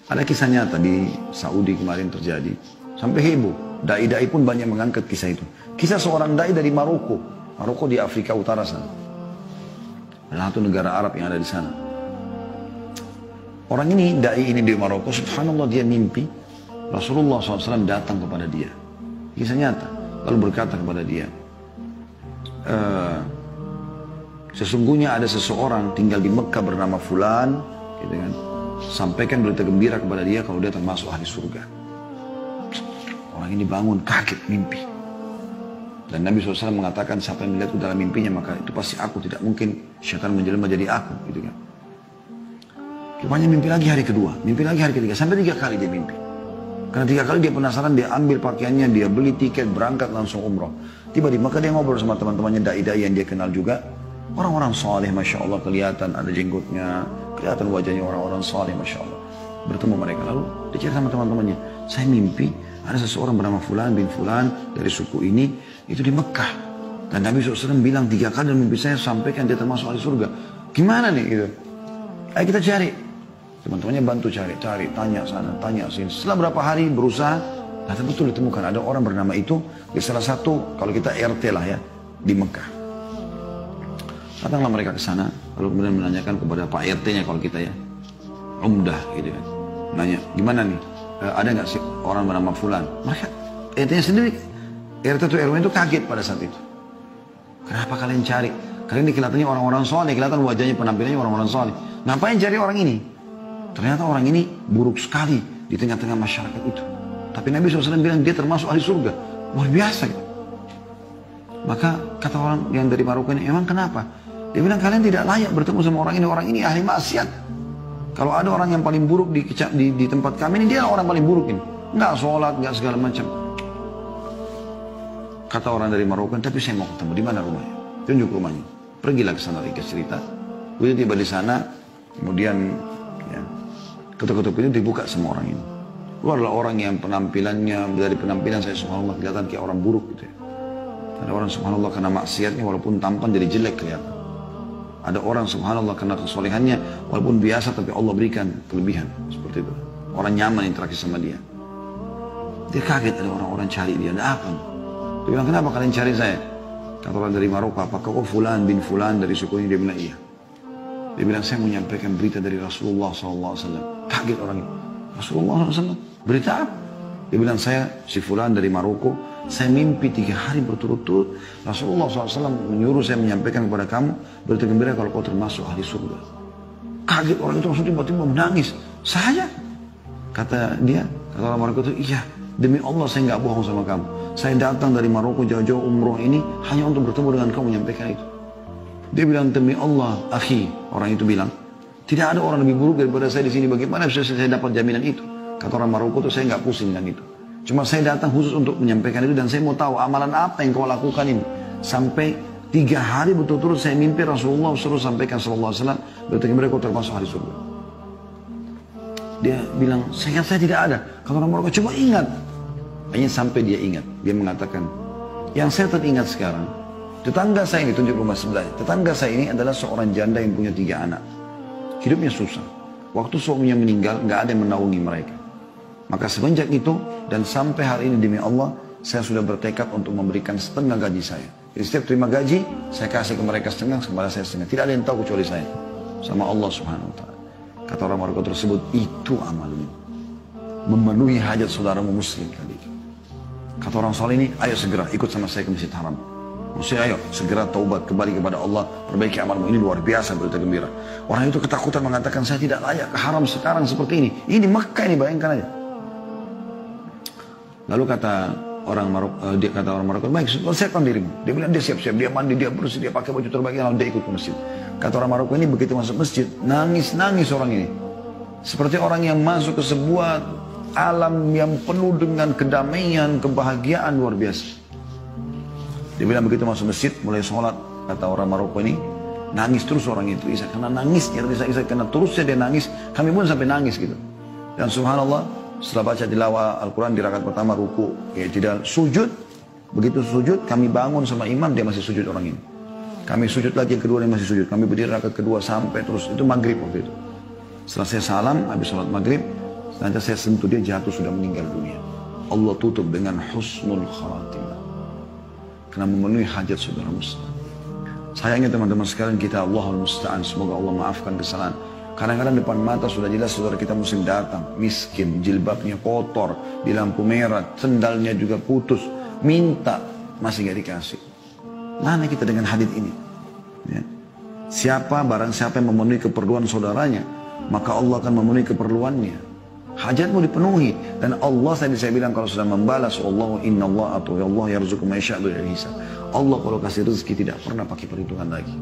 Ada kisah nyata di Saudi kemarin terjadi. Sampai heboh. Dai-dai pun banyak mengangkat kisah itu. Kisah seorang dai dari Maroko. Maroko di Afrika Utara sana. Salah satu negara Arab yang ada di sana. Orang ini, dai ini di Maroko, subhanallah dia mimpi. Rasulullah SAW datang kepada dia. Kisah nyata. Lalu berkata kepada dia, sesungguhnya ada seseorang tinggal di Mekah bernama Fulan, gitu kan. Sampaikan berita gembira kepada dia kalau dia termasuk ahli surga. Orang ini bangun kaget mimpi. Dan Nabi SAW mengatakan siapa yang melihat itu dalam mimpinya maka itu pasti aku, tidak mungkin syaitan menjelma jadi aku, gitu kan. Rupanya mimpi lagi hari kedua, mimpi lagi hari ketiga, sampai 3 kali dia mimpi. Karena 3 kali dia penasaran, dia ambil pakaiannya, dia beli tiket, berangkat langsung umroh. Tiba di Mekah dia ngobrol sama teman-temannya dai-dai yang dia kenal juga. Orang-orang soleh, Masya Allah, kelihatan ada jenggotnya, kelihatan wajahnya orang-orang soleh, Masya Allah. Bertemu mereka, lalu dia cerita sama teman-temannya, saya mimpi ada seseorang bernama Fulan bin Fulan dari suku ini, itu di Mekah. Dan Nabi SAW bilang 3 kali dalam mimpi saya sampaikan dia termasuk ahli surga. Gimana nih gitu? Ayo kita cari. Teman-temannya bantu cari, tanya sana, tanya sini. Setelah berapa hari berusaha, ternyata betul ditemukan ada orang bernama itu di salah satu, kalau kita RT lah ya, di Mekah. Datanglah mereka ke sana, lalu kemudian menanyakan kepada Pak RT-nya kalau kita ya, Umdah gitu kan. Nanya, gimana nih? Ada nggak sih orang bernama Fulan? Mereka RT-nya sendiri, RT atau RW itu kaget pada saat itu. Kenapa kalian cari? Kalian kelihatannya orang-orang soleh, kelihatan wajahnya, penampilannya orang-orang soleh. Ngapain cari orang ini? Ternyata orang ini buruk sekali di tengah-tengah masyarakat itu. Tapi Nabi SAW bilang dia termasuk ahli surga. Luar biasa gitu. Maka kata orang yang dari Maroko ini, emang kenapa? Dia bilang kalian tidak layak bertemu sama orang ini. Orang ini ahli maksiat. Kalau ada orang yang paling buruk di tempat kami ini, dia orang paling buruk ini. Nggak sholat, nggak segala macam. Kata orang dari Maroko, tapi saya mau ketemu. Di mana rumahnya? Tunjuk rumahnya. Pergilah ke sana, ringkas cerita. Kemudian tiba di sana, kemudian ya, ketuk-ketuk itu dibuka sama orang ini. Lu adalah orang yang penampilannya, dari penampilan saya subhanallah kelihatan kayak orang buruk gitu ya. Ada orang subhanallah karena maksiatnya walaupun tampan jadi jelek kelihatan. Ada orang subhanallah karena kesolehannya walaupun biasa tapi Allah berikan kelebihan. Seperti itu. Orang nyaman interaksi sama dia. Dia kaget ada orang-orang cari dia. Ada apa? Dia bilang kenapa kalian cari saya? Kata orang dari Maroko, apakah kau Fulan bin Fulan dari suku ini? Dia bilang iya. Dia bilang saya menyampaikan berita dari Rasulullah SAW. Kaget orang itu. Rasulullah SAW? Berita apa? Dia bilang saya si Fulan dari Maroko. Saya mimpi 3 hari berturut-turut. Rasulullah SAW menyuruh saya menyampaikan kepada kamu berita gembira kalau kau termasuk ahli surga. Kaget orang itu langsung tiba-tiba menangis. Saya? Kata dia, kata orang Maroko itu, iya demi Allah saya nggak bohong sama kamu. Saya datang dari Maroko jauh-jauh umroh ini hanya untuk bertemu dengan kamu menyampaikan itu. Dia bilang demi Allah, akhi, orang itu bilang, tidak ada orang lebih buruk daripada saya di sini. Bagaimana bisa saya dapat jaminan itu? Kata orang Maroko itu saya nggak pusing dengan itu. Cuma saya datang khusus untuk menyampaikan itu dan saya mau tahu amalan apa yang kau lakukan ini. Sampai 3 hari betul-betul saya mimpi Rasulullah suruh sampaikan sallallahu alaihi wasallam berarti mereka termasuk ahli surga. Dia bilang, saya tidak ada. Kata orang Maroko, coba ingat. Hanya sampai dia ingat. Dia mengatakan, yang saya teringat sekarang, tetangga saya ini, tunjuk rumah sebelah. Tetangga saya ini adalah seorang janda yang punya 3 anak. Hidupnya susah. Waktu suaminya meninggal, nggak ada yang menaungi mereka. Maka semenjak itu dan sampai hari ini demi Allah, saya sudah bertekad untuk memberikan setengah gaji saya. Jadi setiap terima gaji, saya kasih ke mereka setengah, kepada saya setengah. Tidak ada yang tahu kecuali saya. Sama Allah Subhanahu Wa Taala. Kata orang Maroko tersebut, itu amalmu. Memenuhi hajat saudaramu muslim kali itu. Kata orang soleh ini, ayo segera ikut sama saya ke Masjid Haram. Maksudnya ayo segera taubat kembali kepada Allah, perbaiki amalmu. Ini luar biasa berita gembira. Orang itu ketakutan mengatakan saya tidak layak ke haram sekarang seperti ini. Ini di Mekah ini, bayangkan aja. Lalu kata orang Maroko, baik, siapkan dirimu. Dia bilang dia siap-siap, dia mandi, dia bersih, dia pakai baju terbaik, lalu dia ikut ke masjid. Kata orang Maroko ini begitu masuk masjid, nangis-nangis orang ini. Seperti orang yang masuk ke sebuah alam yang penuh dengan kedamaian, kebahagiaan luar biasa. Dia bilang begitu masuk masjid, mulai sholat, kata orang Maroko ini, nangis terus orang itu. Isa, karena nangisnya, karena terusnya dia nangis, kami pun sampai nangis gitu. Dan subhanallah, setelah baca tilawah Al-Quran di rakaat pertama ruku, ya tidak sujud. Begitu sujud, kami bangun sama imam, dia masih sujud orang ini. Kami sujud lagi yang kedua, dia masih sujud. Kami berdiri rakaat kedua sampai terus, itu maghrib waktu itu. Setelah saya salam, habis sholat maghrib, Nanti saya sentuh dia jatuh sudah meninggal dunia. Allah tutup dengan husnul khatimah. Karena memenuhi hajat saudara muslim. Sayangnya teman-teman sekalian kita Allahul Musta'an. Semoga Allah maafkan kesalahan. Kadang-kadang depan mata sudah jelas saudara kita muslim datang. Miskin, jilbabnya kotor, di lampu merah, sendalnya juga putus. Minta, masih gak dikasih. Mana kita dengan hadits ini? Ya. Barang siapa yang memenuhi keperluan saudaranya, maka Allah akan memenuhi keperluannya. Hajatmu dipenuhi. Dan Allah tadi saya bilang kalau sudah membalas, Allah inna Allah atau Allah yarzuqu ma yasha'u bighairi hisab. Allah kalau kasih rezeki tidak pernah pakai perhitungan lagi.